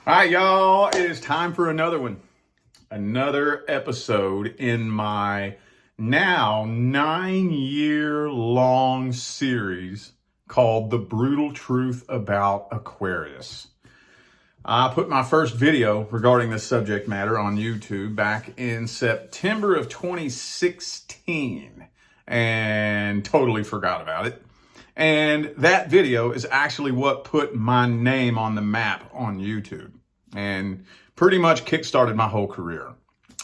All right, y'all, it is time for another one. Another episode in my now 9-year-long series called The Brutal Truth About Aquarius. I put my first video regarding this subject matter on YouTube back in September of 2016 and totally forgot about it. And that video is actually what put my name on the map on YouTube and pretty much kickstarted my whole career.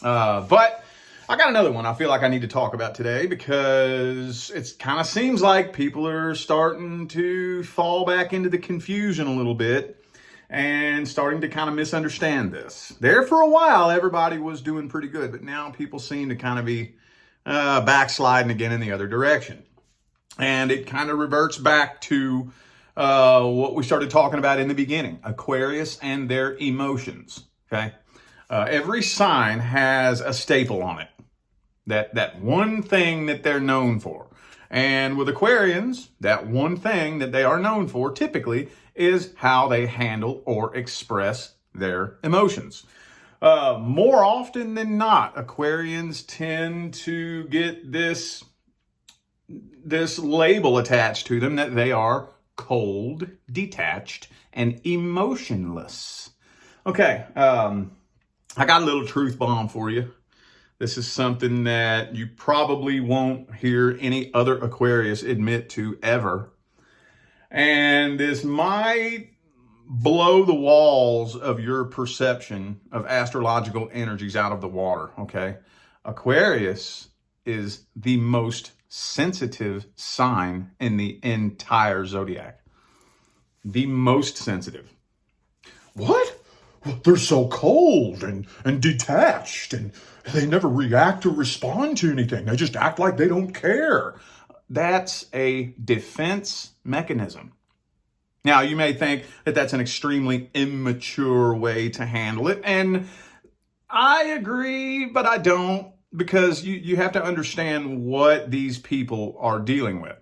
But I got another one I feel like I need to talk about today because it kind of seems like people are starting to fall back into the confusion a little bit and starting to kind of misunderstand this. There for a while, everybody was doing pretty good, but now people seem to kind of be backsliding again in the other direction. And it kind of reverts back to what we started talking about in the beginning, Aquarius and their emotions, okay? Every sign has a staple on it, that one thing that they're known for. And with Aquarians, that one thing that they are known for typically is how they handle or express their emotions. More often than not, Aquarians tend to get this label attached to them that they are cold, detached, and emotionless. Okay, I got a little truth bomb for you. This is something that you probably won't hear any other Aquarius admit to ever. And this might blow the walls of your perception of astrological energies out of the water, okay? Aquarius is the most sensitive sign in the entire zodiac. The most sensitive. What? They're so cold and detached and they never react or respond to anything. They just act like they don't care. That's a defense mechanism. Now, you may think that that's an extremely immature way to handle it. And I agree, but I don't. Because you have to understand what these people are dealing with.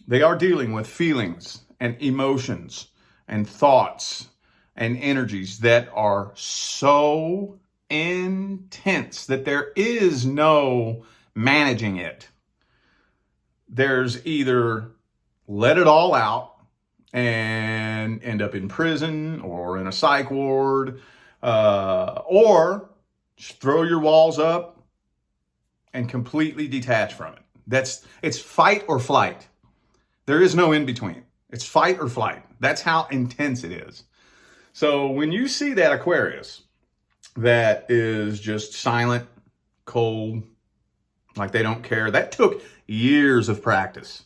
They are dealing with feelings and emotions and thoughts and energies that are so intense that there is no managing it. There's either let it all out and end up in prison or in a psych ward, or just throw your walls up and completely detach from it. It's fight or flight. There is no in between. It's fight or flight. That's how intense it is. So when you see that Aquarius that is just silent, cold, like they don't care, that took years of practice.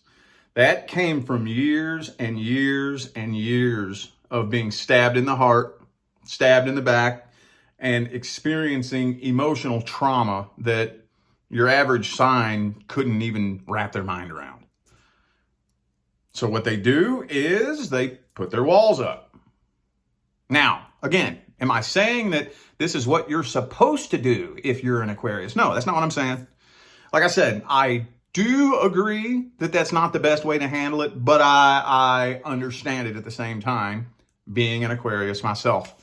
That came from years and years and years of being stabbed in the heart, stabbed in the back, and experiencing emotional trauma that your average sign couldn't even wrap their mind around. So what they do is they put their walls up. Now, again, am I saying that this is what you're supposed to do if you're an Aquarius? No, that's not what I'm saying. Like I said, I do agree that that's not the best way to handle it, but I understand it at the same time, being an Aquarius myself.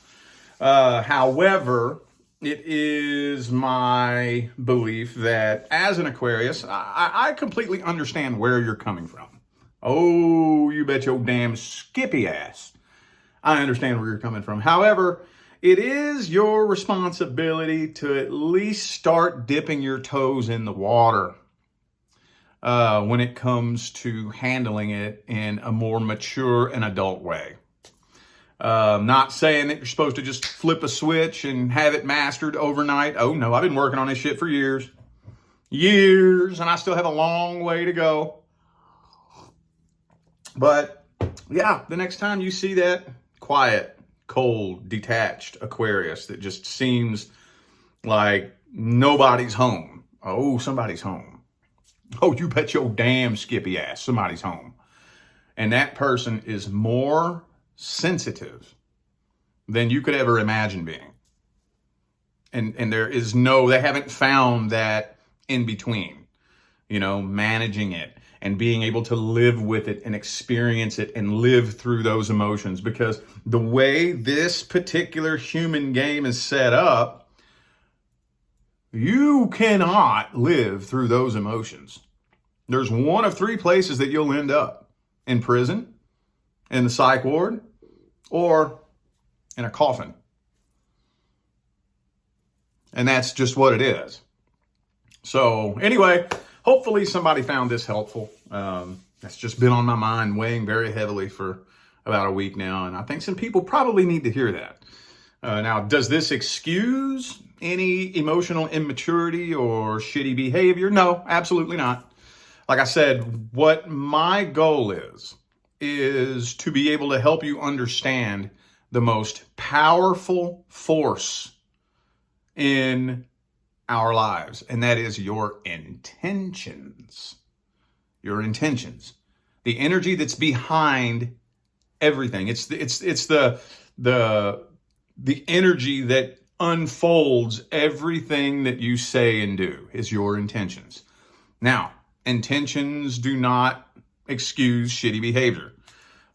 However, it is my belief that as an Aquarius, I completely understand where you're coming from. Oh, you bet your damn skippy ass. I understand where you're coming from. However, it is your responsibility to at least start dipping your toes in the water when it comes to handling it in a more mature and adult way. Not saying that you're supposed to just flip a switch and have it mastered overnight. Oh no, I've been working on this shit for years. And I still have a long way to go. But yeah, the next time you see that quiet, cold, detached Aquarius that just seems like nobody's home. Oh, somebody's home. Oh, you bet your damn skippy ass somebody's home. And that person is more sensitive than you could ever imagine being. And there is they haven't found that in between. managing it and being able to live with it and experience it and live through those emotions. Because the way this particular human game is set up, you cannot live through those emotions. There's one of three places that you'll end up: in prison, in the psych ward, or in a coffin. And that's just what it is. So anyway, hopefully somebody found this helpful. That's just been on my mind, weighing very heavily for about a week now. And I think some people probably need to hear that. Now, does this excuse any emotional immaturity or shitty behavior? No, absolutely not. Like I said, what my goal is to be able to help you understand the most powerful force in our lives, and that is your intentions. Your intentions. The energy that's behind everything. It's the energy that unfolds everything that you say and do is your intentions. Now, intentions do not excuse shitty behavior.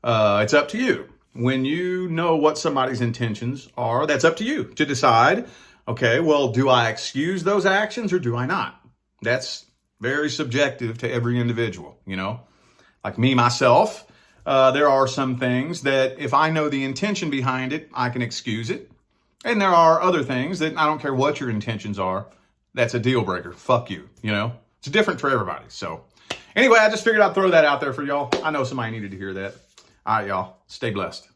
It's up to you. When you know what somebody's intentions are, that's up to you to decide, okay, well, do I excuse those actions or do I not? That's very subjective to every individual, Like me, myself, there are some things that if I know the intention behind it, I can excuse it. And there are other things that I don't care what your intentions are, that's a deal breaker. Fuck you, It's different for everybody. So anyway, I just figured I'd throw that out there for y'all. I know somebody needed to hear that. All right, y'all. Stay blessed.